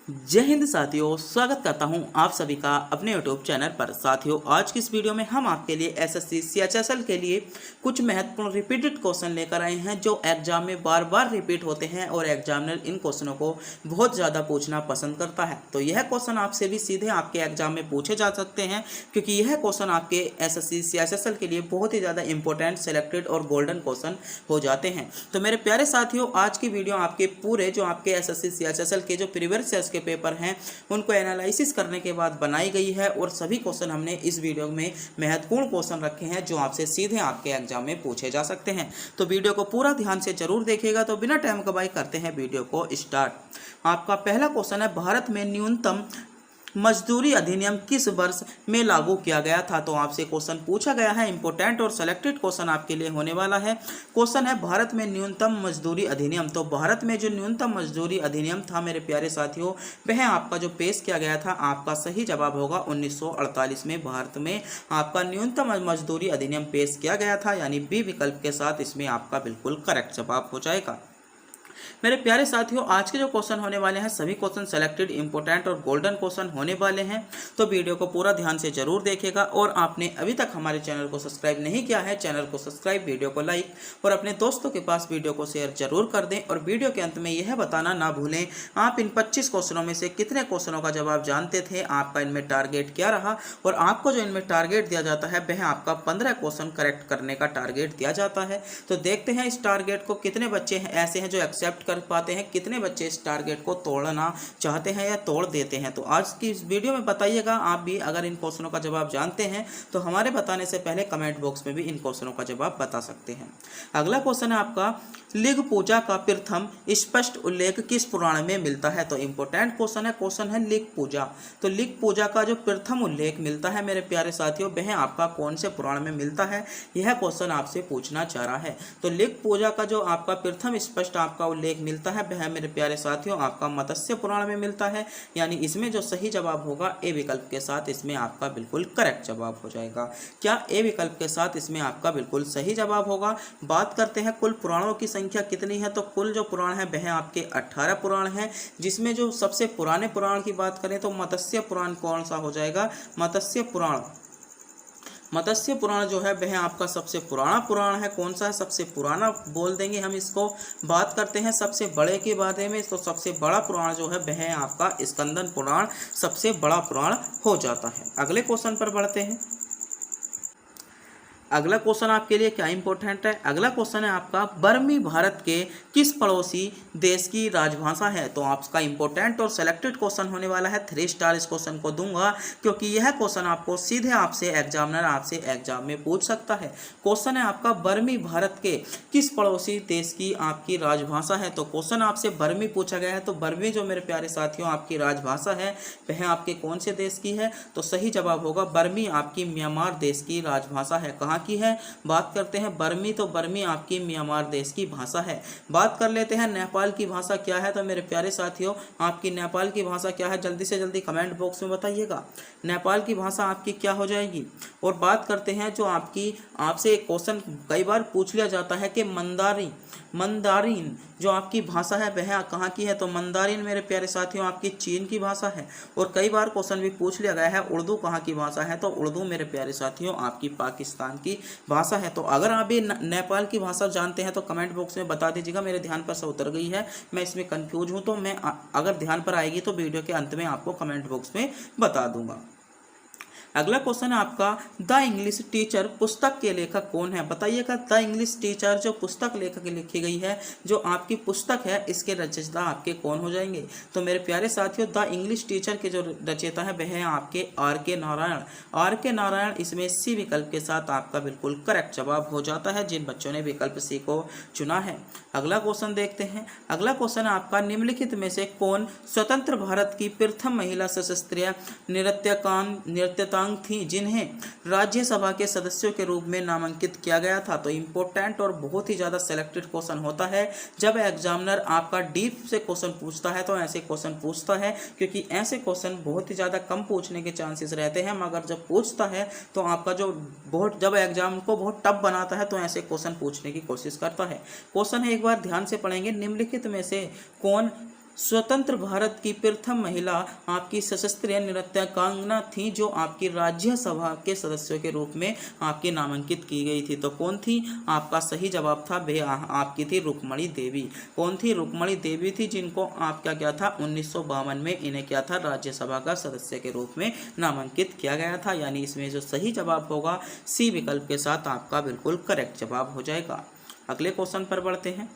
जय हिंद साथियों, स्वागत करता हूं आप सभी का अपने यूट्यूब चैनल पर। साथियों, आज की इस वीडियो में हम आपके लिए एसएससी सीएचएसएल के लिए कुछ महत्वपूर्ण रिपीटेड क्वेश्चन लेकर आए हैं जो एग्जाम में बार बार रिपीट होते हैं और एग्जामिनर इन क्वेश्चनों को बहुत ज़्यादा पूछना पसंद करता है। तो यह क्वेश्चन आपसे भी सीधे आपके एग्जाम में पूछे जा सकते हैं, क्योंकि यह क्वेश्चन आपके एसएससी सीएचएसएल के लिए बहुत ही ज़्यादा इंपॉर्टेंट, सेलेक्टेड और गोल्डन क्वेश्चन हो जाते हैं। तो मेरे प्यारे साथियों, आज की वीडियो आपके पूरे जो आपके एसएससी सीएचएसएल के जो प्रीवियस ईयर्स के पेपर हैं उनको एनालिसिस करने के बाद बनाई गई है और सभी क्वेश्चन हमने इस वीडियो में महत्वपूर्ण क्वेश्चन रखे हैं जो आपसे सीधे आपके एग्जाम में पूछे जा सकते हैं। तो वीडियो को पूरा ध्यान से जरूर देखिएगा। तो बिना टाइम गवाए करते हैं वीडियो को स्टार्ट। आपका पहला क्वेश्चन है, भारत में न्यूनतम मजदूरी अधिनियम किस वर्ष में लागू किया गया था? तो आपसे क्वेश्चन पूछा गया है, इंपॉर्टेंट और सेलेक्टेड क्वेश्चन आपके लिए होने वाला है। क्वेश्चन है, भारत में न्यूनतम मजदूरी अधिनियम। तो भारत में जो न्यूनतम मजदूरी अधिनियम था मेरे प्यारे साथियों, वह आपका जो पेश किया गया था, आपका सही जवाब होगा 1948 में भारत में आपका न्यूनतम मजदूरी अधिनियम पेश किया गया था, यानी बी विकल्प के साथ इसमें आपका बिल्कुल करेक्ट जवाब हो जाएगा। मेरे प्यारे साथियों, आज के जो क्वेश्चन होने वाले हैं सभी क्वेश्चन सेलेक्टेड, इंपॉर्टेंट और गोल्डन क्वेश्चन होने वाले हैं। तो वीडियो को पूरा ध्यान से जरूर देखिएगा और आपने अभी तक हमारे चैनल को सब्सक्राइब नहीं किया है, चैनल को सब्सक्राइब, वीडियो को लाइक और अपने दोस्तों के पास वीडियो को शेयर जरूर कर दें। और वीडियो के अंत में यह बताना ना भूलें, आप इन 25 क्वेश्चनों में से कितने क्वेश्चनों का जवाब जानते थे, आपका इनमें टारगेट क्या रहा और आपको जो इनमें टारगेट दिया जाता है वह आपका 15 क्वेश्चन करेक्ट करने का टारगेट दिया जाता है। तो देखते हैं इस टारगेट को कितने बच्चे ऐसे हैं जो एक्सेप्ट कर पाते हैं, कितने बच्चे इस टारगेट को तोड़ना चाहते हैं या तोड़ देते हैं। तो आज की इस वीडियो में बताइएगा आप भी अगर इन क्वेश्चनों का जवाब जानते हैं तो हमारे बताने से पहले कमेंट बॉक्स में भी इन क्वेश्चनों का जवाब बता सकते हैं। अगला क्वेश्चन है आपका, लिंग पूजा का प्रथम स्पष्ट उल्लेख किस पुराण में मिलता है? तो इंपॉर्टेंट क्वेश्चन है लिंग पूजा। तो लिंग पूजा का जो प्रथम उल्लेख मिलता है मेरे प्यारे साथियों, वह आपका कौन से पुराण में मिलता है, यह क्वेश्चन आपसे पूछना चाह रहा है। तो लिंग पूजा का जो आपका प्रथम स्पष्ट आपका उल्लेख मिलता है वह मेरे प्यारे साथियों आपका मत्स्य पुराण में मिलता है, यानी इसमें जो सही जवाब होगा ए विकल्प के साथ इसमें आपका बिल्कुल करेक्ट जवाब हो जाएगा। क्या ए विकल्प के साथ इसमें आपका बिल्कुल सही जवाब होगा। बात करते हैं कुल पुराणों की संख्या कितनी है? तो कुल जो पुराण है वह आपके 18 पुराण हैं, जिसमें जो सबसे पुराने पुराण की बात करें तो मत्स्य पुराण कौन सा हो जाएगा? मत्स्य पुराण जो है वह आपका सबसे पुराना पुराण है। कौन सा है? सबसे पुराना बोल देंगे हम इसको। बात करते हैं सबसे बड़े के बारे में, तो सबसे बड़ा पुराण जो है वह आपका स्कंदन पुराण सबसे बड़ा पुराण हो जाता है। अगले क्वेश्चन पर बढ़ते हैं। अगला क्वेश्चन आपके लिए क्या इंपॉर्टेंट है? अगला क्वेश्चन है आपका, बर्मी भारत के किस पड़ोसी देश की राजभाषा है? तो आपका इंपॉर्टेंट और सेलेक्टेड क्वेश्चन होने वाला है। 3 स्टार इस क्वेश्चन को दूंगा क्योंकि यह क्वेश्चन आपको सीधे आपसे एग्जामिनर आपसे एग्जाम में पूछ सकता है। क्वेश्चन है आपका, बर्मी भारत के किस पड़ोसी देश की आपकी राजभाषा है? तो क्वेश्चन आपसे बर्मी पूछा गया है। तो बर्मी जो मेरे प्यारे साथियों आपकी राजभाषा है वह आपके कौन से देश की है? तो सही जवाब होगा बर्मी आपकी म्यांमार देश की राजभाषा है। कहाँ की है? बात करते हैं बर्मी, तो बर्मी आपकी म्यांमार देश की भाषा है। बात कर लेते हैं नेपाल की भाषा क्या है? तो मेरे प्यारे साथियों आपकी नेपाल की भाषा क्या है? जल्दी से जल्दी कमेंट बॉक्स में बताइएगा, नेपाल की भाषा आपकी क्या हो जाएगी। और बात करते हैं जो आपसे एक क्वेश्चन कई बार पूछ लिया जाता है कि मंदारिन जो आपकी भाषा है वह कहाँ की है? तो मंदारिन मेरे प्यारे साथियों आपकी चीन की भाषा है। और कई बार क्वेश्चन भी पूछ लिया गया है, उर्दू कहाँ की भाषा है? तो उर्दू मेरे प्यारे साथियों आपकी पाकिस्तान की भाषा है। तो अगर आप भी नेपाल की भाषा जानते हैं तो कमेंट बॉक्स में बता दीजिएगा। मेरे ध्यान पर से उतर गई है, मैं इसमें कंफ्यूज हूँ, तो मैं अगर ध्यान पर आएगी तो वीडियो के अंत में आपको कमेंट बॉक्स में बता दूंगा। अगला क्वेश्चन है आपका, द इंग्लिश टीचर पुस्तक के लेखक कौन है? बताइएगा, द इंग्लिश टीचर जो पुस्तक लेखक लिखी गई है, जो आपकी पुस्तक है, इसके रचयिता आपके कौन हो जाएंगे? तो मेरे प्यारे साथियों द इंग्लिश टीचर के जो रचयिता है वह है आपके R.K. नारायण। R.K. नारायण इसमें सी विकल्प के साथ आपका बिल्कुल करेक्ट जवाब हो जाता है, जिन बच्चों ने विकल्प सी को चुना है। अगला क्वेश्चन देखते हैं। अगला क्वेश्चन है आपका, निम्नलिखित में से कौन स्वतंत्र भारत की प्रथम महिला सशस्त्रीय नृत्यकांग थी जिन्हें राज्यसभा के सदस्यों के रूप में नामांकित किया गया था? तो इंपॉर्टेंट और बहुत ही ज़्यादा सेलेक्टेड क्वेश्चन होता है। जब एग्जामिनर आपका डीप से क्वेश्चन पूछता है तो ऐसे क्वेश्चन पूछता है, क्योंकि ऐसे क्वेश्चन बहुत ही ज़्यादा कम पूछने के चांसेस रहते हैं, मगर जब पूछता है तो आपका जब एग्जाम को बहुत टफ बनाता है तो ऐसे क्वेश्चन पूछने की कोशिश करता है। क्वेश्चन है, एक बार ध्यान से पढ़ेंगे, निम्नलिखित में से कौन स्वतंत्र भारत की प्रथम महिला आपकी सशस्त्र नृत्यकांगना थी जो आपकी राज्यसभा के सदस्यों के रूप में आपकी नामांकित की गई थी। तो कौन थी? आपका सही जवाब था वह आपकी थी रुक्मणी देवी। कौन थी? रुक्मणी देवी थी, जिनको आपका क्या था 1952 में इन्हें क्या था राज्यसभा का सदस्य के रूप में नामांकित किया गया था। यानी इसमें जो सही जवाब होगा सी विकल्प के साथ आपका बिल्कुल करेक्ट जवाब हो जाएगा। अगले क्वेश्चन पर बढ़ते हैं।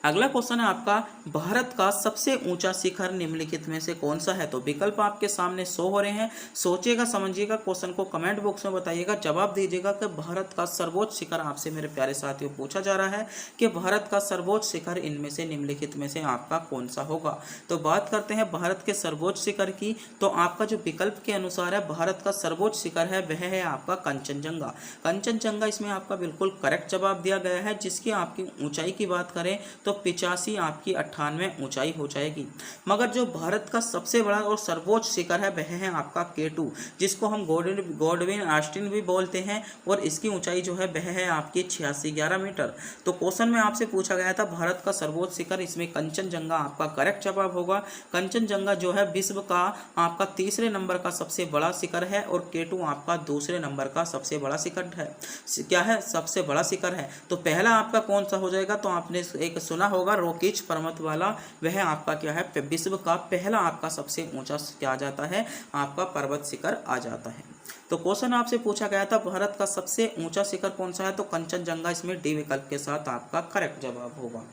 अगला क्वेश्चन है आपका, भारत का सबसे ऊंचा शिखर निम्नलिखित में से कौन सा है? तो विकल्प आपके सामने शो हो रहे हैं, सोचिएगा समझिएगा, क्वेश्चन को कमेंट बॉक्स में बताइएगा, जवाब दीजिएगा कि भारत का सर्वोच्च शिखर आपसे मेरे प्यारे साथियों पूछा जा रहा है कि भारत का सर्वोच्च शिखर इनमें से निम्नलिखित में से आपका कौन सा होगा। तो बात करते हैं भारत के सर्वोच्च शिखर की, तो आपका जो विकल्प के अनुसार है भारत का सर्वोच्च शिखर है वह है आपका कंचनजंगा। कंचनजंगा इसमें आपका बिल्कुल करेक्ट जवाब दिया गया है, जिसकी आपकी ऊंचाई की बात करें तो 85 आपकी 98 ऊंचाई हो जाएगी। मगर जो भारत का सबसे बड़ा और सर्वोच्च शिखर है वह है आपका K2, जिसको हम गॉडविन ऑस्टिन भी बोलते हैं, और इसकी ऊंचाई जो है वह है आपकी 8611 मीटर। तो क्वेश्चन में आपसे पूछा गया था भारत का सर्वोच्च शिखर, इसमें कंचनजंगा आपका करेक्ट जवाब होगा। कंचनजंगा जो है विश्व का आपका तीसरे नंबर का सबसे बड़ा शिखर है, और K2 आपका दूसरे नंबर का सबसे बड़ा शिखर है। क्या है? सबसे बड़ा शिखर है। तो पहला आपका कौन सा हो जाएगा? तो आपने एक सुना होगा रोकीच पर्वत वाला, वह आपका क्या है विश्व का पहला आपका सबसे ऊंचा क्या आ जाता है आपका पर्वत शिखर आ जाता है। तो क्वेश्चन आपसे पूछा गया था भारत का सबसे ऊंचा शिखर कौन सा है? तो कंचनजंगा इसमें डी विकल्प के साथ आपका करेक्ट जवाब होगा।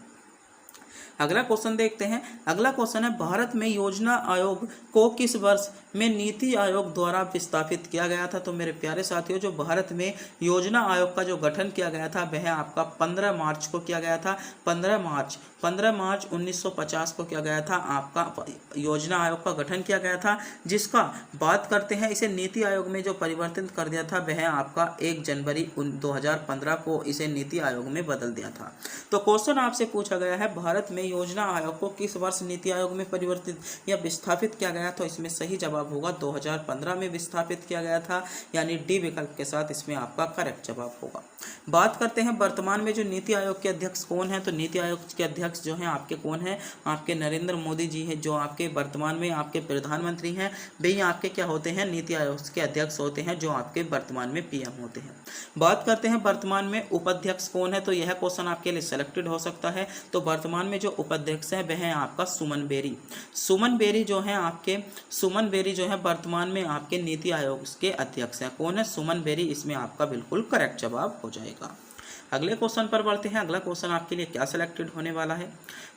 अगला क्वेश्चन देखते हैं। अगला क्वेश्चन है, भारत में योजना आयोग को किस वर्ष में नीति आयोग द्वारा विस्थापित किया गया था? तो मेरे प्यारे साथियों, जो भारत में योजना आयोग का जो गठन किया गया था वह आपका 15 मार्च को किया गया था। 15 मार्च 1950 को किया गया था, आपका योजना आयोग का गठन किया गया था, जिसका बात करते हैं इसे नीति आयोग में जो परिवर्तित कर दिया था वह आपका 1 जनवरी 2015 को इसे नीति आयोग में बदल दिया था। तो क्वेश्चन आपसे पूछा गया है भारत में योजना आयोग को किस वर्ष नीति आयोग में परिवर्तित या विस्थापित किया गया? तो इसमें सही जवाब होगा 2015 में विस्थापित किया गया था, यानी डी विकल्प के साथ इसमें आपका करेक्ट जवाब होगा। बात करते हैं वर्तमान में जो नीति आयोग के अध्यक्ष कौन है? तो नीति आयोग के अध्यक्ष जो हैं आपके कौन है? आपके नरेंद्र मोदी जी हैं, जो आपके वर्तमान में आपके प्रधानमंत्री हैं, वही आपके क्या होते हैं? नीति आयोग के अध्यक्ष होते हैं, जो आपके वर्तमान में पीएम होते हैं। बात करते हैं वर्तमान में उपाध्यक्ष कौन है? तो यह क्वेश्चन आपके लिए सेलेक्टेड हो सकता है। तो वर्तमान में जो उपाध्यक्ष है वह है आपका सुमन बेरी। सुमन बेरी जो है वर्तमान में आपके नीति आयोग के अध्यक्ष हैं। कौन है? सुमन बेरी। इसमें आपका बिल्कुल करेक्ट जवाब हो जाएगा। अगले क्वेश्चन पर बढ़ते हैं। अगला क्वेश्चन आपके लिए क्या सिलेक्टेड होने वाला है?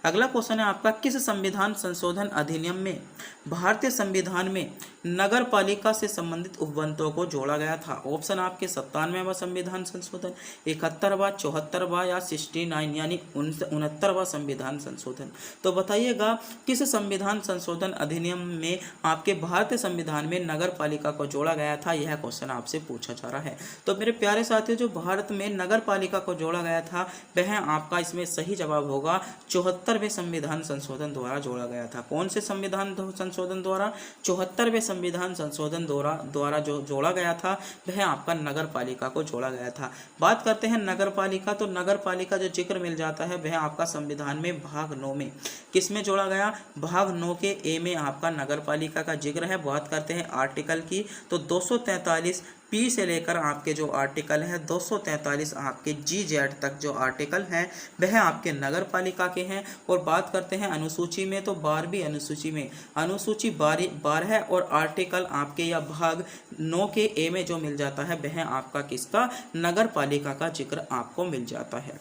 अगला क्वेश्चन है आपका, किस संविधान संशोधन अधिनियम में भारतीय संविधान में नगर पालिका से संबंधित उपबंधों को जोड़ा गया था? ऑप्शन आपके 97वां संविधान संशोधन, 71वां, 74वां या 69 यानी 69वां संविधान संशोधन। तो बताइएगा किस संविधान संशोधन अधिनियम में आपके भारतीय संविधान में नगर पालिका को जोड़ा गया था? यह क्वेश्चन आपसे पूछा जा रहा है। तो मेरे प्यारे साथियों, जो भारत में नगर पालिका को जोड़ा गया था वह आपका इसमें सही जवाब होगा 74वें संविधान संशोधन द्वारा जोड़ा गया था। कौन से संविधान संशोधन द्वारा? 74वें संविधान संशोधन द्वारा जो जोड़ा गया था वह आपका नगर पालिका को जोड़ा गया था। बात करते हैं नगर पालिका, तो नगर पालिका जो जिक्र मिल जाता है वह आपका संविधान में भाग 9 में किस में जोड़ा गया? भाग 9 के ए में आपका नगर पालिका का जिक्र है। बात करते हैं आर्टिकल की, तो 243 पी से लेकर आपके जो आर्टिकल है 243 आपके GZ तक जो आर्टिकल हैं वह आपके नगर पालिका के हैं। और बात करते हैं अनुसूची में, तो 12वीं अनुसूची में अनुसूची 12 और आर्टिकल आपके या भाग 9 के ए में जो मिल जाता है वह आपका किसका? नगर पालिका का जिक्र आपको मिल जाता है।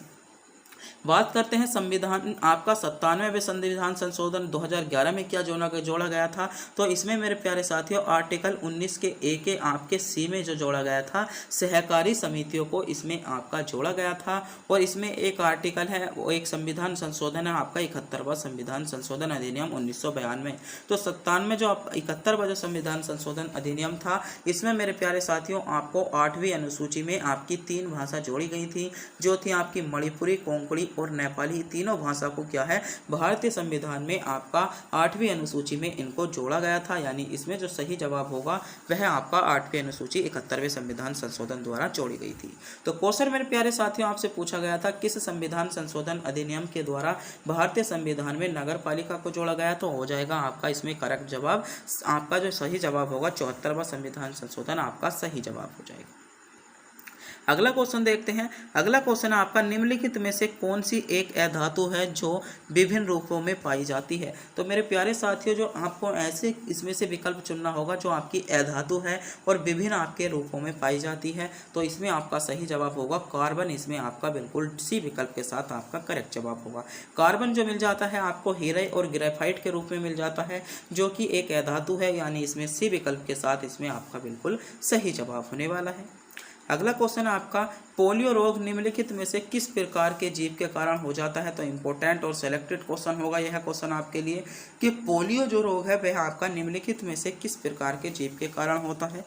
बात करते हैं संविधान आपका 97वें संविधान संशोधन 2011 में क्या जोड़ा गया था? तो इसमें मेरे प्यारे साथियों आर्टिकल 19 के ए के आपके सी में जो जोड़ा गया था सहकारी समितियों को इसमें आपका जोड़ा गया था। और इसमें एक आर्टिकल है, वो एक संविधान संशोधन है आपका 71वां संविधान संशोधन अधिनियम 1992। तो 97 जो आपका 71वां जो संविधान संशोधन अधिनियम था, इसमें मेरे प्यारे साथियों आपको 8वीं अनुसूची में आपकी 3 भाषा जोड़ी गई थी, जो थी आपकी मणिपुरी, कोंकणी और नेपाली तीनों भाषा को क्या है, भारतीय संविधान में आपका 8वीं अनुसूची में इनको जोड़ा गया था। यानी इसमें जो सही जवाब होगा वह आपका 8वीं अनुसूची 71वें संविधान संशोधन द्वारा जोड़ी गई थी। तो क्वेश्चन मेरे प्यारे साथियों आपसे पूछा गया था, किस संविधान संशोधन अधिनियम के द्वारा भारतीय संविधान में नगर पालिका को जोड़ा गया, तो हो जाएगा आपका इसमें करेक्ट जवाब, आपका जो सही जवाब होगा 74वां संविधान संशोधन आपका सही जवाब हो जाएगा। अगला क्वेश्चन देखते हैं। अगला क्वेश्चन है आपका, निम्नलिखित में से कौन सी एक अधातु है जो विभिन्न रूपों में पाई जाती है। तो मेरे प्यारे साथियों जो आपको ऐसे इसमें से विकल्प चुनना होगा जो आपकी अधातु है और विभिन्न आपके रूपों में पाई जाती है। तो इसमें आपका सही जवाब होगा कार्बन, इसमें आपका बिल्कुल सी विकल्प के साथ आपका करेक्ट जवाब होगा। कार्बन जो मिल जाता है आपको हीरे और ग्रेफाइट के रूप में मिल जाता है जो कि एक अधातु है, यानी इसमें सी विकल्प के साथ इसमें आपका बिल्कुल सही जवाब होने वाला है। अगला क्वेश्चन है आपका, पोलियो रोग निम्नलिखित में से किस प्रकार के जीव के कारण हो जाता है। तो इंपॉर्टेंट और सेलेक्टेड क्वेश्चन होगा यह क्वेश्चन आपके लिए कि पोलियो जो रोग है वह आपका निम्नलिखित में से किस प्रकार के जीव के कारण होता है।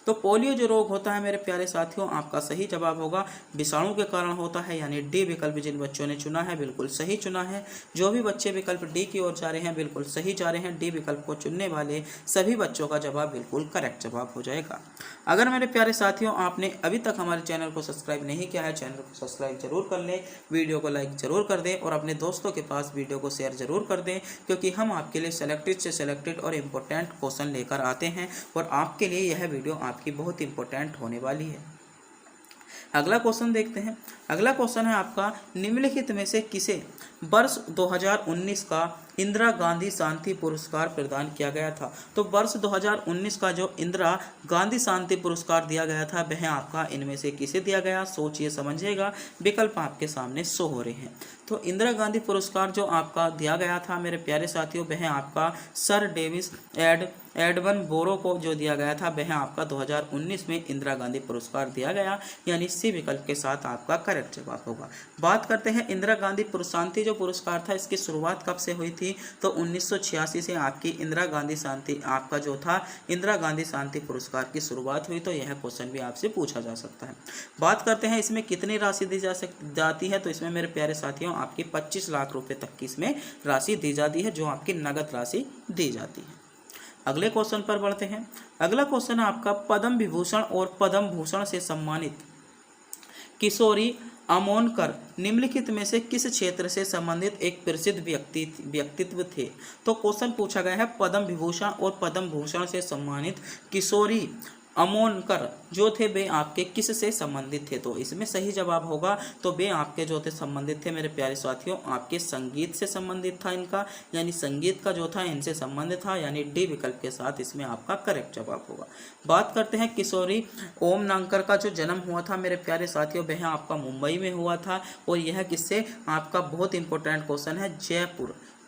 तो पोलियो जो रोग होता है मेरे प्यारे साथियों आपका सही जवाब होगा विषाणु के कारण होता है, यानी डी विकल्प जिन बच्चों ने चुना है बिल्कुल सही चुना है। जो भी बच्चे विकल्प डी की ओर जा रहे हैं बिल्कुल सही जा रहे हैं। डी विकल्प को चुनने वाले सभी बच्चों का जवाब बिल्कुल करेक्ट जवाब हो जाएगा। अगर मेरे प्यारे साथियों आपने अभी तक हमारे चैनल को सब्सक्राइब नहीं किया है, चैनल को सब्सक्राइब जरूर कर लें, वीडियो को लाइक जरूर कर दें और अपने दोस्तों के पास वीडियो को शेयर जरूर कर दें, क्योंकि हम आपके लिए सेलेक्टेड से सेलेक्टेड और इम्पोर्टेंट क्वेश्चन लेकर आते हैं और आपके लिए यह वीडियो आपकी बहुत इंपॉर्टेंट होने वाली है। अगला क्वेश्चन देखते हैं। अगला क्वेश्चन है आपका, निम्नलिखित में से किसे वर्ष 2019 का इंदिरा गांधी शांति पुरस्कार प्रदान किया गया था। तो वर्ष 2019 का जो इंदिरा गांधी शांति पुरस्कार दिया गया था वह आपका इनमें से किसे दिया गया, सोचिए समझिएगा, विकल्प आपके सामने शो हो रहे हैं। तो इंदिरा गांधी पुरस्कार जो आपका दिया गया था मेरे प्यारे साथियों वह आपका सर डेविस एडवन बोरो को जो दिया गया था वह आपका 2019 में इंदिरा गांधी पुरस्कार दिया गया, यानी सी विकल्प के साथ आपका करेक्ट जवाब होगा। बात करते हैं इंदिरा गांधी शांति जो पुरस्कार था इसकी शुरुआत कब से हुई थी। तो 1986 से आपकी इंदिरा गांधी शांति आपका जो था इंदिरा गांधी शांति पुरस्कार की शुरुआत हुई। तो यह क्वेश्चन भी आपसे पूछा जा सकता है। बात करते हैं इसमें कितनी राशि दी जाती है। तो इसमें मेरे प्यारे साथियों आपकी 25 लाख रुपए तक की इसमें राशि दी जाती है जो आपकी नगद राशि दी जाती है। अगले क्वेश्चन पर बढ़ते हैं। अगला क्वेश्चन है आपका, पद्म विभूषण और पद्म भूषण से सम्मानित किशोरी अमोनकर निम्नलिखित में से किस क्षेत्र से संबंधित एक प्रसिद्ध व्यक्तित्व थे। तो क्वेश्चन पूछा गया है पद्म विभूषण और पद्म भूषण से सम्मानित किशोरी अमोनकर जो थे वे आपके किस से संबंधित थे। तो इसमें सही जवाब होगा तो वे आपके जो थे संबंधित थे मेरे प्यारे साथियों आपके संगीत से संबंधित था इनका, यानी संगीत का जो था इनसे संबंधित था, यानी डी विकल्प के साथ इसमें आपका करेक्ट जवाब होगा। बात करते हैं किशोरी ओमनांकर का जो जन्म हुआ था मेरे प्यारे साथियों वह आपका मुंबई में हुआ था और यह किससे आपका बहुत इंपॉर्टेंट क्वेश्चन है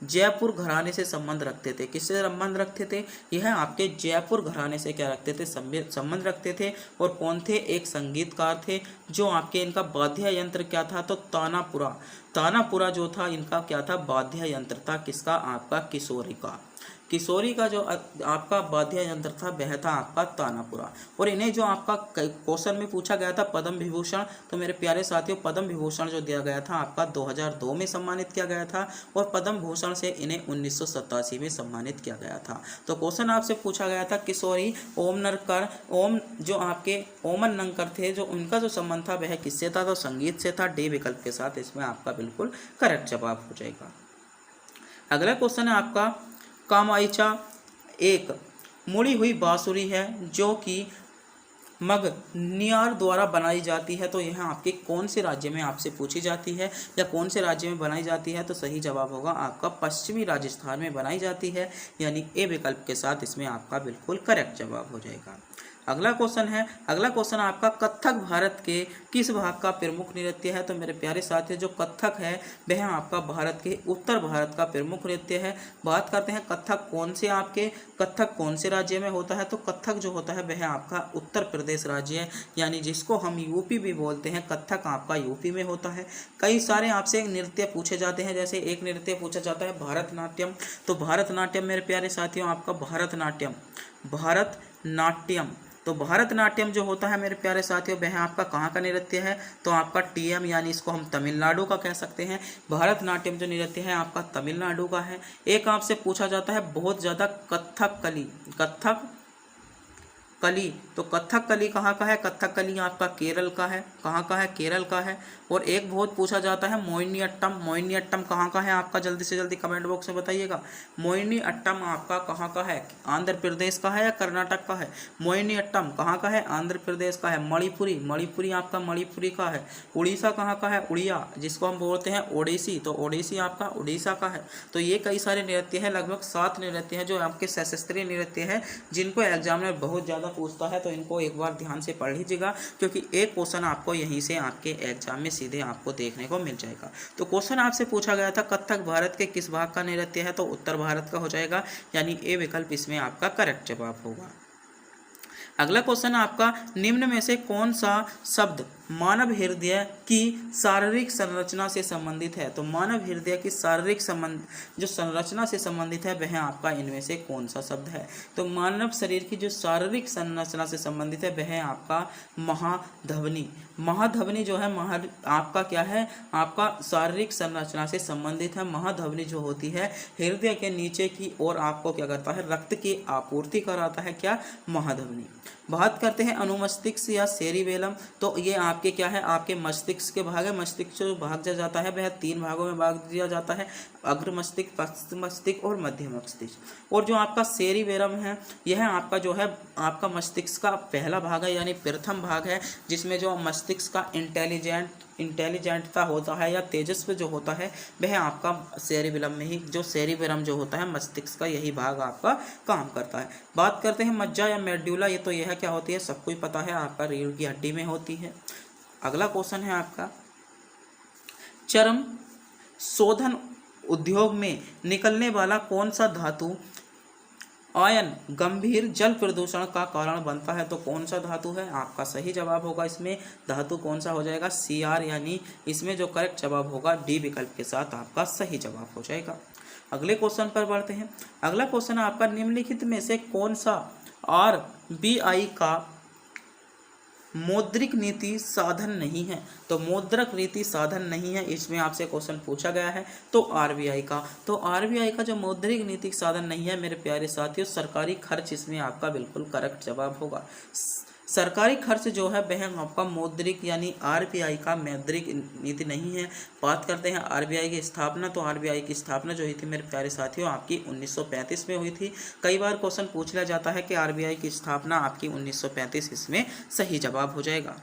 जयपुर घराने से संबंध रखते थे। किससे संबंध रखते थे, यह आपके जयपुर घराने से क्या रखते थे, संबंध रखते थे। और कौन थे, एक संगीतकार थे जो आपके इनका वाद्य यंत्र क्या था, तो तानापुरा जो था इनका क्या था, वाद्य यंत्र था। किसका, आपका किशोरी का जो आपका वाद्य यंत्र था वह था आपका तानापुरा। और इन्हें जो आपका क्वेश्चन में पूछा गया था पद्म विभूषण, तो मेरे प्यारे साथियों पद्म विभूषण जो दिया गया था आपका 2002 में सम्मानित किया गया था और पद्म भूषण से इन्हें 1987 में सम्मानित किया गया था। तो क्वेश्चन आपसे पूछा गया था किशोरी जो आपके ओमन नंकर थे जो उनका जो संबंध था वह किससे था, तो संगीत से था। डी विकल्प के साथ इसमें आपका बिल्कुल करेक्ट जवाब हो जाएगा। अगला क्वेश्चन है आपका, कामाइचा एक मुड़ी हुई बांसुरी है जो कि मगनियार द्वारा बनाई जाती है। तो यह आपके कौन से राज्य में आपसे पूछी जाती है या कौन से राज्य में बनाई जाती है। तो सही जवाब होगा आपका पश्चिमी राजस्थान में बनाई जाती है, यानी ए विकल्प के साथ इसमें आपका बिल्कुल करेक्ट जवाब हो जाएगा। अगला क्वेश्चन आपका, कथक भारत के किस भाग का प्रमुख नृत्य है। तो मेरे प्यारे साथियों जो कथक है वह आपका भारत के उत्तर भारत का प्रमुख नृत्य है। बात करते हैं कथक कौन से राज्य में होता है। तो कथक जो होता है वह आपका उत्तर प्रदेश राज्य है, यानी जिसको हम यूपी भी बोलते हैं। कथक आपका यूपी में होता है। कई सारे आपसे नृत्य पूछे जाते हैं, जैसे एक नृत्य पूछा जाता है भरतनाट्यम। तो भरतनाट्यम मेरे प्यारे साथियों आपका भरतनाट्यम तो भरतनाट्यम जो होता है मेरे प्यारे साथियों वह आपका कहाँ का नृत्य है, तो आपका टीएम यानी इसको हम तमिलनाडु का कह सकते हैं। भरतनाट्यम जो नृत्य है आपका तमिलनाडु का है। एक आपसे पूछा जाता है बहुत ज़्यादा कथकली, तो कथकली कहाँ का है, कथकली आपका केरल का है। कहाँ का है, केरल का है। और एक बहुत पूछा जाता है मोहिनीअट्टम, मोहिनीअट्टम कहाँ का है आपका, जल्दी से जल्दी कमेंट बॉक्स में बताइएगा। मोहिनीअट्टम आपका कहाँ का है, आंध्र प्रदेश का है या कर्नाटक का है। मोहिनीअट्टम कहाँ का है, आंध्र प्रदेश का है। मणिपुरी, मणिपुरी आपका मणिपुरी का है। उड़ीसा कहाँ का है, उड़िया जिसको हम बोलते हैं ओडिसी, तो ओडिसी आपका उड़ीसा का है। तो ये कई सारे नृत्य हैं, लगभग 7 नृत्य हैं जो आपके सशस्त्रीय नृत्य हैं, जिनको एग्जाम में बहुत ज़्यादा पूछता है। तो इनको एक बार ध्यान से पढ़ लीजिएगा, क्योंकि एक क्वेश्चन आपको यहीं से आपके एग्जाम में सीधे आपको देखने को मिल जाएगा। तो क्वेश्चन आपसे पूछा गया था कथक भारत के किस भाग का नृत्य है, तो उत्तर भारत का हो जाएगा, यानी ए विकल्प इसमें आपका करेक्ट जवाब होगा। अगला क्वेश्चन आपका निम्न में से कौन सा शब्द मानव हृदय की शारीरिक संरचना से संबंधित है। तो मानव हृदय की शारीरिक जो संरचना से संबंधित है वह आपका इनमें से कौन सा शब्द है। तो मानव शरीर की जो शारीरिक संरचना से संबंधित है वह आपका महाधमनी, महाधमनी जो है आपका क्या है, आपका शारीरिक संरचना से संबंधित है। महाधमनी जो होती है हृदय के नीचे की ओर आपको क्या करता है, रक्त की आपूर्ति कराता है, क्या, महाधमनी। बात करते हैं अनुमस्तिष्क या सेरिबेलम, तो ये आपके क्या है, आपके मस्तिष्क के भाग है। मस्तिष्क जो भाग जाता है वह 3 भागों में भाग दिया जाता है, अग्र मस्तिष्क, पश्च मस्तिष्क और मध्य मस्तिष्क। और जो आपका सेरिबेलम है यह आपका जो है आपका मस्तिष्क का पहला भाग है, यानी प्रथम भाग है, जिसमें जो मस्तिष्क का इंटेलिजेंटता होता है या तेजस्व जो होता है वह आपका सेरिबेलम में ही, जो सेरिबेलम जो होता है मस्तिष्क का यही भाग आपका काम करता है। बात करते हैं मज्जा या मेडुला, ये तो यह क्या होती है सबको ही पता है, आपका रीढ़ की हड्डी में होती है। अगला क्वेश्चन है आपका चर्म शोधन उद्योग में निकलने वाला कौन सा धातु आयन गंभीर जल प्रदूषण का कारण बनता है। तो कौन सा धातु है, आपका सही जवाब होगा इसमें धातु कौन सा हो जाएगा, Cr, यानी इसमें जो करेक्ट जवाब होगा डी विकल्प के साथ आपका सही जवाब हो जाएगा। अगले क्वेश्चन पर बढ़ते हैं। अगला क्वेश्चन आपका निम्नलिखित में से कौन सा RBI का मौद्रिक नीति साधन नहीं है। तो मौद्रिक नीति साधन नहीं है, इसमें आपसे क्वेश्चन पूछा गया है। तो आरबीआई का जो मौद्रिक नीति साधन नहीं है मेरे प्यारे साथियों, सरकारी खर्च इसमें आपका बिल्कुल करेक्ट जवाब होगा। सरकारी खर्च जो है वह आपका मौद्रिक यानी आरबीआई का मौद्रिक नीति नहीं है। बात करते हैं आरबीआई की स्थापना, तो आरबीआई की स्थापना जो हुई थी मेरे प्यारे साथियों आपकी 1935 में हुई थी। कई बार क्वेश्चन पूछ लिया जाता है कि आरबीआई की स्थापना आपकी 1935, इसमें सही जवाब हो जाएगा।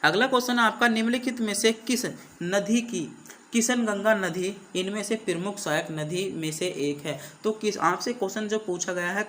अगला क्वेश्चन आपका निम्नलिखित में से किस नदी की, किशन गंगा नदी इनमें से प्रमुख सहायक नदी में से एक है। तो किस आपसे क्वेश्चन जो पूछा गया है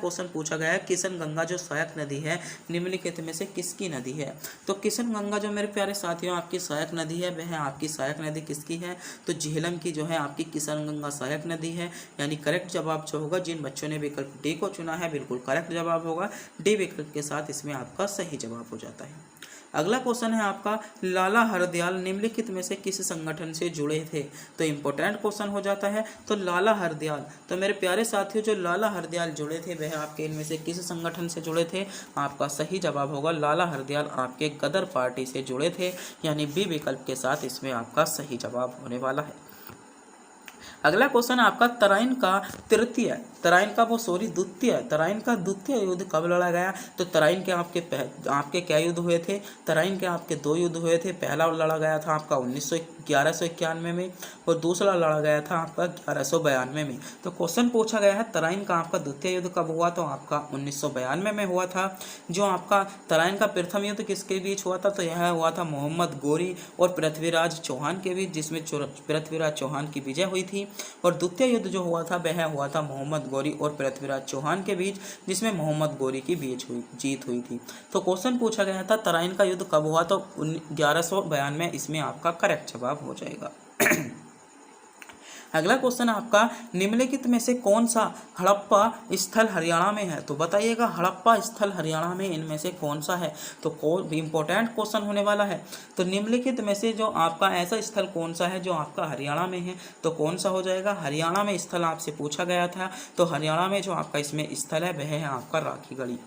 किशन गंगा जो सहायक नदी है निम्नलिखित में से किसकी नदी है। तो किशन गंगा जो मेरे प्यारे साथियों आपकी सहायक नदी है वह आपकी सहायक नदी किसकी है, तो झेलम की जो है आपकी किशन गंगा सहायक नदी है। यानी करेक्ट जवाब जो होगा, जिन बच्चों ने विकल्प डी को चुना है बिल्कुल करेक्ट जवाब होगा, डी विकल्प के साथ इसमें आपका सही जवाब हो जाता है। अगला क्वेश्चन है आपका लाला हरदयाल निम्नलिखित में से किस संगठन से जुड़े थे। तो इंपॉर्टेंट क्वेश्चन हो जाता है। तो लाला हरदयाल, तो मेरे प्यारे साथियों जो लाला हरदयाल जुड़े थे वह आपके इनमें से किस संगठन से जुड़े थे, आपका सही जवाब होगा लाला हरदयाल आपके गदर पार्टी से जुड़े थे, यानी बी विकल्प के साथ इसमें आपका सही जवाब होने वाला है। अगला क्वेश्चन आपका तराइन का द्वितीय युद्ध कब लड़ा गया। तो तराइन के आपके क्या युद्ध हुए थे, तराइन के आपके 2 युद्ध हुए थे। पहला लड़ा गया था आपका 1191 में और दूसरा लड़ा गया था आपका 1192 में। तो क्वेश्चन पूछा गया है तराइन का आपका द्वितीय युद्ध कब हुआ, तो आपका 1992 में हुआ था। जो आपका तराइन का प्रथम युद्ध किसके बीच हुआ था, तो यह हुआ था मोहम्मद गोरी और पृथ्वीराज चौहान के बीच, जिसमें पृथ्वीराज चौहान की विजय हुई थी। और द्वितीय युद्ध जो हुआ था वह हुआ था मोहम्मद गोरी और पृथ्वीराज चौहान के बीच, जिसमें मोहम्मद गोरी की जीत हुई थी। तो क्वेश्चन पूछा गया था तराइन का युद्ध कब हुआ, तो 1192 इसमें आपका करेक्ट जवाब हो जाएगा। अगला क्वेश्चन आपका, निम्नलिखित में से कौन सा हड़प्पा स्थल हरियाणा में है? तो बताइएगा हड़प्पा स्थल हरियाणा में इनमें से कौन सा है? तो इंपॉर्टेंट क्वेश्चन होने वाला है। तो निम्नलिखित में से जो आपका ऐसा स्थल कौन सा है जो आपका हरियाणा में है? तो कौन सा हो जाएगा? हरियाणा में स्थल आपसे पूछा गया था, तो हरियाणा में जो आपका इसमें स्थल है वह है आपका राखीगढ़ी।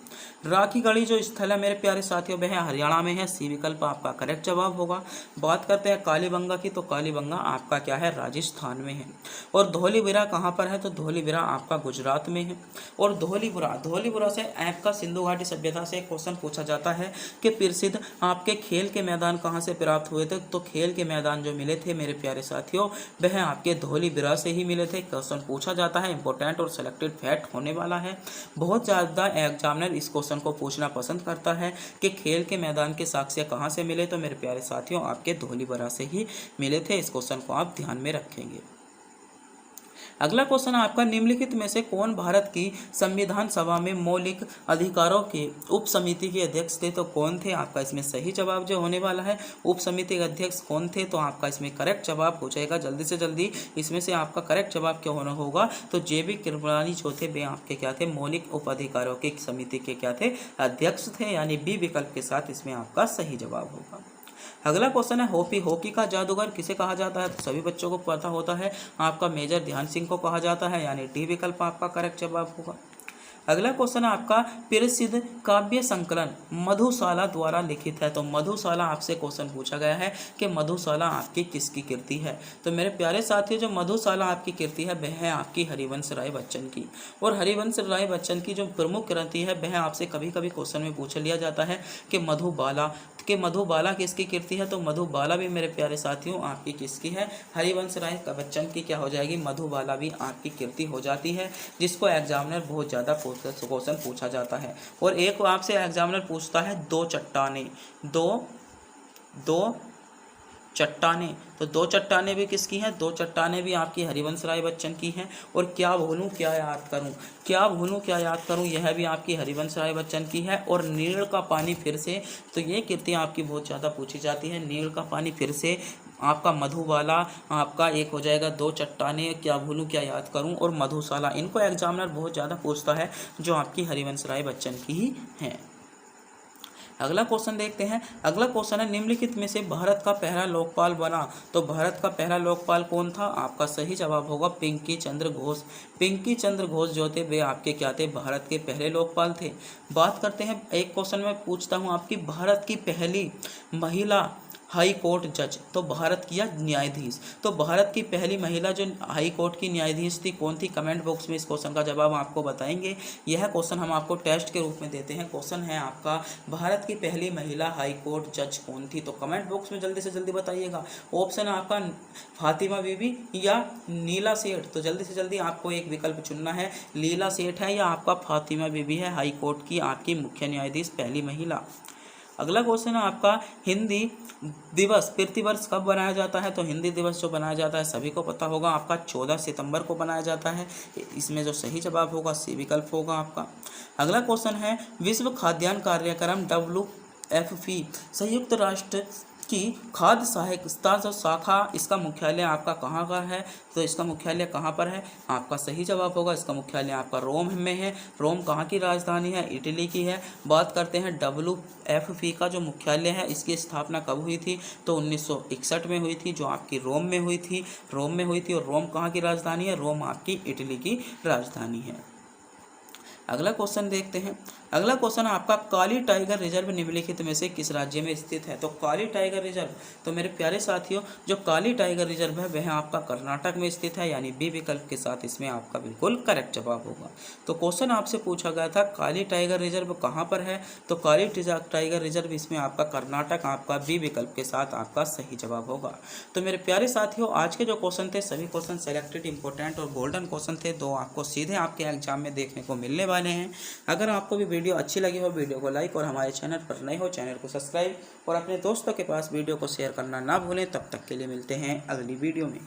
राखीगढ़ी जो स्थल है मेरे प्यारे साथियों वह हरियाणा में है। सी विकल्प आपका करेक्ट जवाब होगा। बात करते हैं कालीबंगा की, तो कालीबंगा आपका क्या है? राजस्थान में है। और धौलीबीरा कहाँ पर है? तो धौलीबीरा आपका गुजरात में है। और धौलीबुरा से आपका सिंधु घाटी सभ्यता से क्वेश्चन पूछा जाता है कि प्रसिद्ध आपके खेल के मैदान कहाँ से प्राप्त हुए थे? तो खेल के मैदान जो मिले थे मेरे प्यारे साथियों वह आपके धौलीबीरा से ही मिले थे। क्वेश्चन पूछा जाता है, इंपॉर्टेंट और सिलेक्टेड फैक्ट होने वाला है। बहुत ज़्यादा एग्जामिनर इस क्वेश्चन को पूछना पसंद करता है कि खेल के मैदान के साक्ष्य कहाँ से मिले? तो मेरे प्यारे साथियों आपके धौलीबीरा से ही मिले थे। इस क्वेश्चन को आप ध्यान में रखेंगे। अगला क्वेश्चन आपका, निम्नलिखित में से कौन भारत की संविधान सभा में मौलिक अधिकारों के उप समिति के अध्यक्ष थे? तो कौन थे? आपका इसमें सही जवाब जो होने वाला है, उप समिति के अध्यक्ष कौन थे? तो आपका इसमें करेक्ट जवाब हो जाएगा। जल्दी से जल्दी इसमें से आपका करेक्ट जवाब क्या होना होगा? तो JB कृपलानी जो थे वे आपके क्या थे? मौलिक उप अधिकारों की समिति के क्या थे? अध्यक्ष थे, यानी बी विकल्प के साथ इसमें आपका सही जवाब होगा। अगला क्वेश्चन है, हॉकी का जादूगर किसे कहा जाता है? तो सभी बच्चों को पता होता है, आपका मेजर ध्यान सिंह को कहा जाता है, यानी डी विकल्प आपका करेक्ट जवाब होगा। अगला क्वेश्चन है आपका, प्रसिद्ध काव्य संकलन मधुशाला द्वारा लिखित है। तो मधुशाला आपसे क्वेश्चन पूछा गया है कि मधुशाला आपकी किसकी कृति है? तो मेरे प्यारे साथियों जो मधुशाला आपकी कृति है वह है आपकी हरिवंश राय बच्चन की। और हरिवंश राय बच्चन की जो प्रमुख कृति है वह आपसे कभी कभी क्वेश्चन में पूछ लिया जाता है कि मधुबाला किसकी कृति है? तो मधुबाला भी मेरे प्यारे साथियों आपकी किसकी है? हरिवंश राय बच्चन की क्या हो जाएगी? मधुबाला भी आपकी कृति हो जाती है, जिसको एग्जामिनर बहुत ज़्यादा क्वेश्चन पूछा जाता है। और एक आपसे एग्जामिनर पूछता है दो चट्टाने, तो दो चट्टाने भी किसकी हैं? दो चट्टाने भी आपकी हरिवंश राय बच्चन की हैं। और क्या भूलूं क्या याद करूं, यह भी आपकी हरिवंश राय बच्चन की है। और नील का पानी फिर से, तो ये कृति आपकी बहुत ज़्यादा पूछी जाती है। नील का पानी फिर से आपका मधुबाला, आपका एक हो जाएगा दो चट्टाने, क्या भूलूं क्या याद करूं, और मधुशाला। इनको एग्जामिनर बहुत ज़्यादा पूछता है, जो आपकी हरिवंश राय बच्चन की ही हैं। अगला क्वेश्चन देखते हैं। अगला क्वेश्चन है, निम्नलिखित में से भारत का पहला लोकपाल बना। तो भारत का पहला लोकपाल कौन था? आपका सही जवाब होगा पिंकी चंद्र घोष। पिंकी चंद्र घोष जो थे वे आपके क्या थे? भारत के पहले लोकपाल थे। बात करते हैं, एक क्वेश्चन में पूछता हूँ आपकी, भारत की पहली महिला हाई कोर्ट जज, तो भारत की न्यायाधीश, तो भारत की पहली महिला जो हाई कोर्ट की न्यायाधीश थी कौन थी? कमेंट बॉक्स में इस क्वेश्चन का जवाब आपको बताएंगे। यह क्वेश्चन हम आपको टेस्ट के रूप में देते हैं। क्वेश्चन है आपका, भारत की पहली महिला हाई कोर्ट जज कौन थी? तो कमेंट बॉक्स में जल्दी से जल्दी बताइएगा। ऑप्शन आपका फातिमा बीबी या नीला सेठ, तो जल्दी से जल्दी आपको एक विकल्प चुनना है। लीला सेठ है या आपका फातिमा बीबी है हाई कोर्ट की आपकी मुख्य न्यायाधीश पहली महिला। अगला क्वेश्चन है आपका, हिंदी दिवस प्रतिवर्ष कब बनाया जाता है? तो हिंदी दिवस जो बनाया जाता है सभी को पता होगा, आपका 14 सितंबर को बनाया जाता है। इसमें जो सही जवाब होगा सी विकल्प होगा आपका। अगला क्वेश्चन है, विश्व खाद्यान्न कार्यक्रम WFP संयुक्त राष्ट्र की खाद्य सहायता जो शाखा, इसका मुख्यालय आपका कहाँ का है? तो इसका मुख्यालय कहाँ पर है? आपका सही जवाब होगा इसका मुख्यालय आपका रोम में है। रोम कहाँ की राजधानी है? इटली की है। बात करते हैं WFP का जो मुख्यालय है इसकी स्थापना कब हुई थी? तो 1961 में हुई थी, जो आपकी रोम में हुई थी। और रोम कहाँ की राजधानी है? रोम आपकी इटली की राजधानी है। अगला क्वेश्चन देखते हैं। अगला क्वेश्चन आपका, काली टाइगर रिजर्व निम्नलिखित में से किस राज्य में स्थित है? तो काली टाइगर रिजर्व, तो मेरे प्यारे साथियों जो काली टाइगर रिजर्व है वह आपका कर्नाटक में स्थित है, यानी बी विकल्प के साथ इसमें आपका बिल्कुल करेक्ट जवाब होगा। तो क्वेश्चन आपसे पूछा गया था काली टाइगर रिजर्व कहाँ पर है? तो काली टाइगर रिजर्व इसमें आपका कर्नाटक, आपका बी विकल्प के साथ आपका सही जवाब होगा। तो मेरे प्यारे साथियों आज के जो क्वेश्चन थे सभी क्वेश्चन सेलेक्टेड, इंपॉर्टेंट और गोल्डन क्वेश्चन थे। दो आपको सीधे आपके एग्जाम में देखने को मिलने वाले हैं। अगर आपको भी वीडियो अच्छी लगी हो वीडियो को लाइक, और हमारे चैनल पर नए हो चैनल को सब्सक्राइब, और अपने दोस्तों के पास वीडियो को शेयर करना ना भूलें। तब तक के लिए मिलते हैं अगली वीडियो में।